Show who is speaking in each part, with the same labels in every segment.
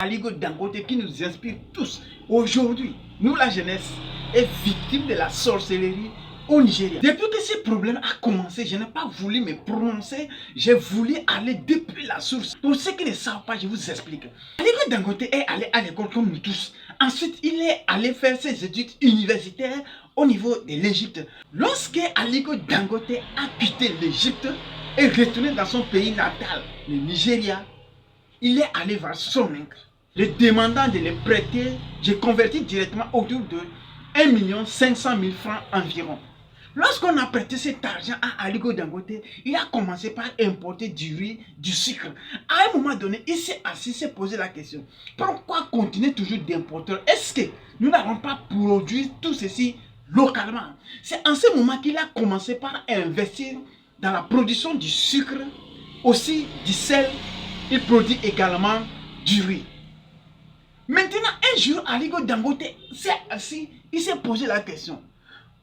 Speaker 1: Aliko Dangote qui nous inspire tous. Aujourd'hui, nous la jeunesse est victime de la sorcellerie au Nigeria. Depuis que ce problème a commencé, je n'ai pas voulu me prononcer. J'ai voulu aller depuis la source. Pour ceux qui ne savent pas, je vous explique. Aliko Dangote est allé à l'école comme nous tous. Ensuite, il est allé faire ses études universitaires au niveau de l'Égypte. Lorsque Aliko Dangote a quitté l'Égypte et retourné dans son pays natal, le Nigeria, il est allé voir son oncle, le demandant de le prêter. J'ai converti directement autour de 1 500 000 francs environ. Lorsqu'on a prêté cet argent à Aliko Dangote, il a commencé par importer du riz, du sucre. À un moment donné, il s'est assis, s'est posé la question: pourquoi continuer toujours d'importer? Est-ce que nous n'avons pas produit tout ceci localement? C'est en ce moment qu'il a commencé par investir dans la production du sucre, aussi du sel. Il produit également du riz. Maintenant, un jour, Aliko Dangote s'est assis, il s'est posé la question: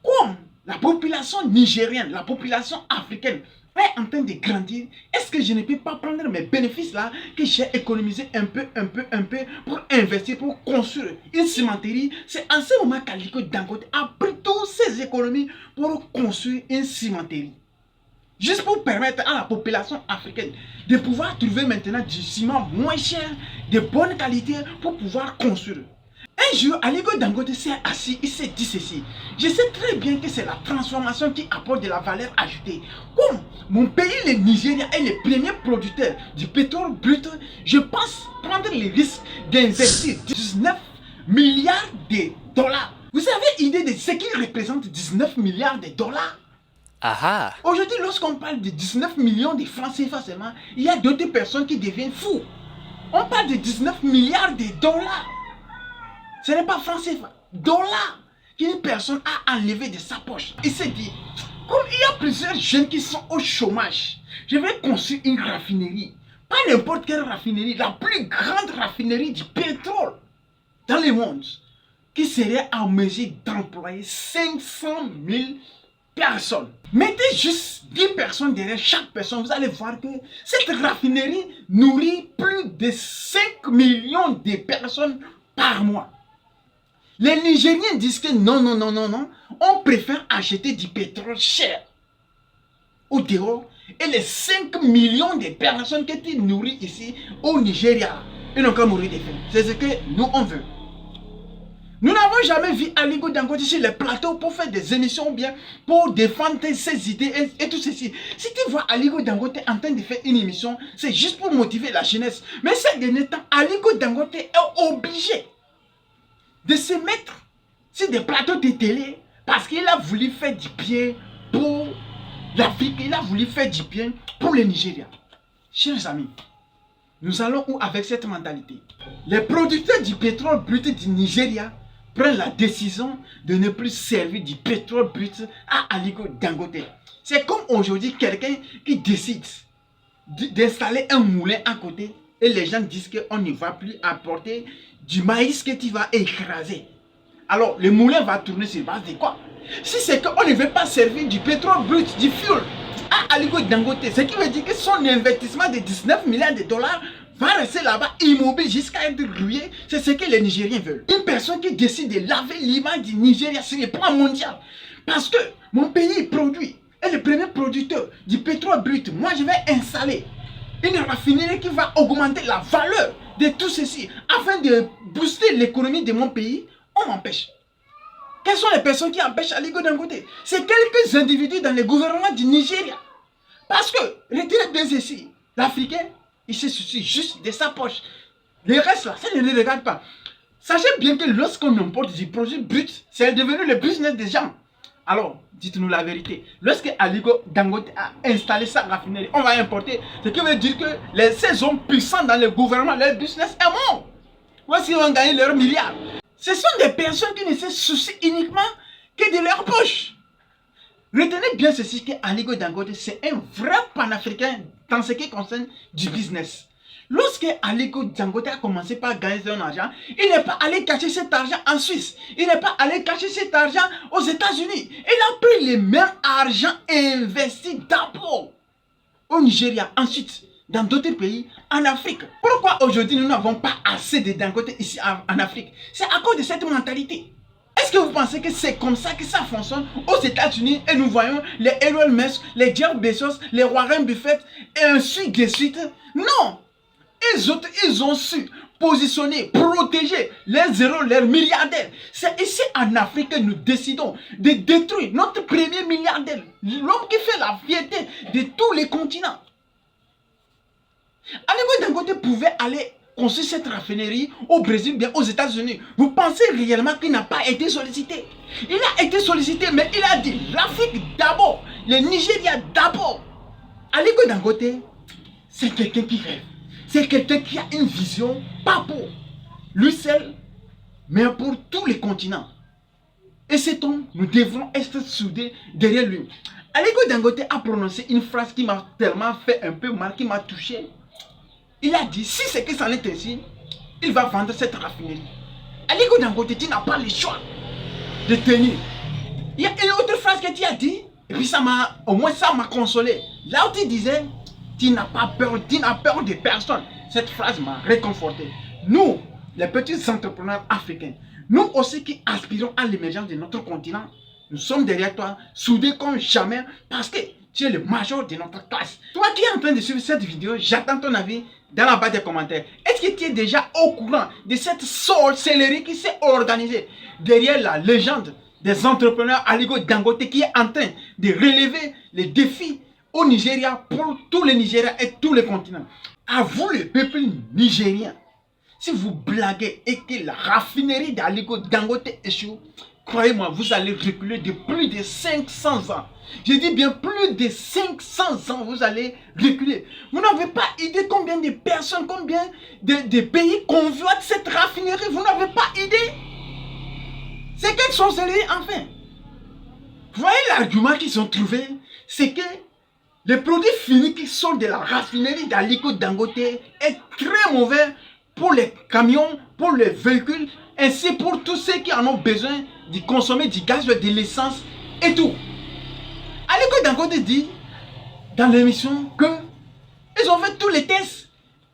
Speaker 1: comme la population nigérienne, la population africaine est en train de grandir, est-ce que je ne peux pas prendre mes bénéfices là que j'ai économisé un peu pour investir, pour construire une cimenterie? C'est en ce moment qu'Aliko Dangote a pris toutes ses économies pour construire une cimenterie. Juste pour permettre à la population africaine de pouvoir trouver maintenant du ciment moins cher, de bonne qualité pour pouvoir construire. Un jour, Aliko Dangote s'est assis, il s'est dit ceci: je sais très bien que c'est la transformation qui apporte de la valeur ajoutée. Comme mon pays, le Nigeria, est le premier producteur du pétrole brut, je pense prendre le risque d'investir 19 milliards de dollars. Vous avez idée de ce qui représente 19 milliards de dollars?
Speaker 2: Aha.
Speaker 1: Aujourd'hui, lorsqu'on parle de 19 millions de francs CFA seulement, il y a d'autres personnes qui deviennent fous. On parle de 19 milliards de dollars. Ce n'est pas francs CFA, dollars qu'une personne a enlevé de sa poche. Il s'est dit: comme il y a plusieurs jeunes qui sont au chômage, je vais construire une raffinerie. Pas n'importe quelle raffinerie, la plus grande raffinerie du pétrole dans le monde, qui serait en mesure d'employer 500 000 personnes. Mettez juste 10 personnes derrière chaque personne, vous allez voir que cette raffinerie nourrit plus de 5 millions de personnes par mois. Les Nigériens disent que non, on préfère acheter du pétrole cher au dehors, et les 5 millions de personnes que tu nourris ici au Nigeria, ils n'ont qu'à mourir de faim. C'est ce que nous on veut. Nous n'avons jamais vu Aliko Dangote sur les plateaux pour faire des émissions ou bien pour défendre ses idées et tout ceci. Si tu vois Aliko Dangote en train de faire une émission, c'est juste pour motiver la jeunesse. Mais ces derniers temps, Aliko Dangote est obligé de se mettre sur des plateaux de télé parce qu'il a voulu faire du bien pour l'Afrique, il a voulu faire du bien pour le Nigeria. Chers amis, nous allons où avec cette mentalité? Les producteurs du pétrole brut du Nigeria prennent la décision de ne plus servir du pétrole brut à Aliko Dangote. C'est comme aujourd'hui quelqu'un qui décide d'installer un moulin à côté et les gens disent qu'on ne va plus apporter du maïs que tu vas écraser. Alors le moulin va tourner sur base de quoi? Si c'est qu'on ne veut pas servir du pétrole brut, du fuel à Aliko Dangote, ce qui veut dire que son investissement de 19 milliards de dollars va rester là-bas immobile jusqu'à être ruiné. C'est ce que les Nigériens veulent. Une personne qui décide de laver l'image du Nigeria sur le plan mondial. Parce que mon pays produit, est le premier producteur du pétrole brut. Moi, je vais installer une raffinerie qui va augmenter la valeur de tout ceci afin de booster l'économie de mon pays. On m'empêche. Quelles sont les personnes qui empêchent Aliko Dangote? C'est quelques individus dans le gouvernement du Nigeria. Parce que, retenez bien ceci, l'Africain, il se soucie juste de sa poche. Le reste là, ça ne le regarde pas. Sachez bien que lorsqu'on importe du produit brut, c'est devenu le business des gens. Alors, dites-nous la vérité. Lorsque Aliko Dangote a installé sa raffinerie, on va importer. Ce qui veut dire que ces hommes puissants dans le gouvernement, leur business est mort. Voici ils vont gagner leurs milliards. Ce sont des personnes qui ne se soucient uniquement que de leur poche. Retenez bien ceci, que Aliko Dangote, c'est un vrai panafricain dans ce qui concerne du business. Lorsque Aliko Dangote a commencé par gagner son argent, il n'est pas allé cacher cet argent en Suisse. Il n'est pas allé cacher cet argent aux États-Unis. Il a pris le même argent investi d'abord au Nigeria. Ensuite, dans d'autres pays en Afrique. Pourquoi aujourd'hui nous n'avons pas assez de Dangote ici en Afrique? C'est à cause de cette mentalité. Est-ce que vous pensez que c'est comme ça que ça fonctionne aux États-Unis et nous voyons les Elon Musk, les Jeff Bezos, les Warren Buffett et ainsi de suite? Non! Ils ont su positionner, protéger les zéros, les milliardaires. C'est ici en Afrique que nous décidons de détruire notre premier milliardaire, l'homme qui fait la fierté de tous les continents. Aliko Dangote pouvait aller construire cette raffinerie au Brésil, bien aux États-Unis. Vous pensez réellement qu'il n'a pas été sollicité? Il a été sollicité, mais il a dit l'Afrique d'abord, le Nigeria d'abord. Aliko Dangote, c'est quelqu'un qui rêve. C'est quelqu'un qui a une vision, pas pour lui seul, mais pour tous les continents. Et cet homme, nous devons être soudés derrière lui. Aliko Dangote a prononcé une phrase qui m'a tellement fait un peu mal, qui m'a touché. Il a dit, si c'est que ça n'est ainsi, il va vendre cette raffinerie. Aliko Dangote, tu n'as pas le choix de tenir. Il y a une autre phrase que tu as dit, et puis au moins ça m'a consolé. Là où tu disais, tu n'as pas peur, tu n'as peur de personne. Cette phrase m'a réconforté. Nous, les petits entrepreneurs africains, nous aussi qui aspirons à l'émergence de notre continent, nous sommes derrière toi, soudés comme jamais, parce que tu es le major de notre classe. Toi qui es en train de suivre cette vidéo, j'attends ton avis dans la barre des commentaires. Est-ce que tu es déjà au courant de cette sorcellerie qui s'est organisée derrière la légende des entrepreneurs Aliko Dangote qui est en train de relever les défis au Nigeria pour tous les Nigériens et tous les continents? À vous le peuple nigérien, si vous blaguez et que la raffinerie d'Aliko Dangote échoue, croyez-moi, vous allez reculer de plus de 500 ans. Je dis bien plus de 500 ans, vous allez reculer. Vous n'avez pas idée combien de personnes, combien de pays convoitent cette raffinerie. Vous n'avez pas idée. C'est quelle sorcellerie enfin? Vous voyez l'argument qu'ils ont trouvé? C'est que les produits finis qui sortent de la raffinerie d'Aliko Dangote est très mauvais pour les camions, pour les véhicules, ainsi pour tous ceux qui en ont besoin de consommer du gaz, de l'essence et tout. Aliko Dangote dit dans l'émission que ils ont fait tous les tests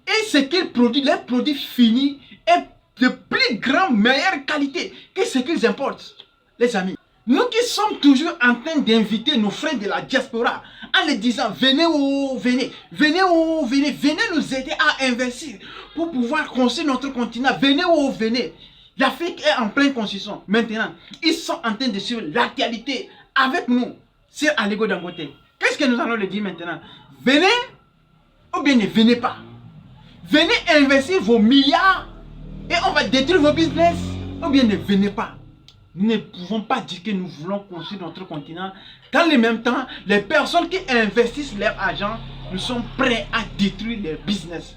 Speaker 1: et ce qu'ils produisent, les produits finis, est de plus grande, meilleure qualité que ce qu'ils importent. Les amis, nous qui sommes toujours en train d'inviter nos frères de la diaspora en les disant venez ou venez, venez ou venez, venez nous aider à investir pour pouvoir construire notre continent, venez ou venez. L'Afrique est en pleine construction. Maintenant, ils sont en train de suivre l'actualité avec nous sur Aliko Dangote. Qu'est-ce que nous allons leur dire maintenant? Venez ou bien ne venez pas. Venez investir vos milliards et on va détruire vos business ou bien ne venez pas. Nous ne pouvons pas dire que nous voulons construire notre continent. Dans le même temps, les personnes qui investissent leur argent, nous sommes prêts à détruire leur business.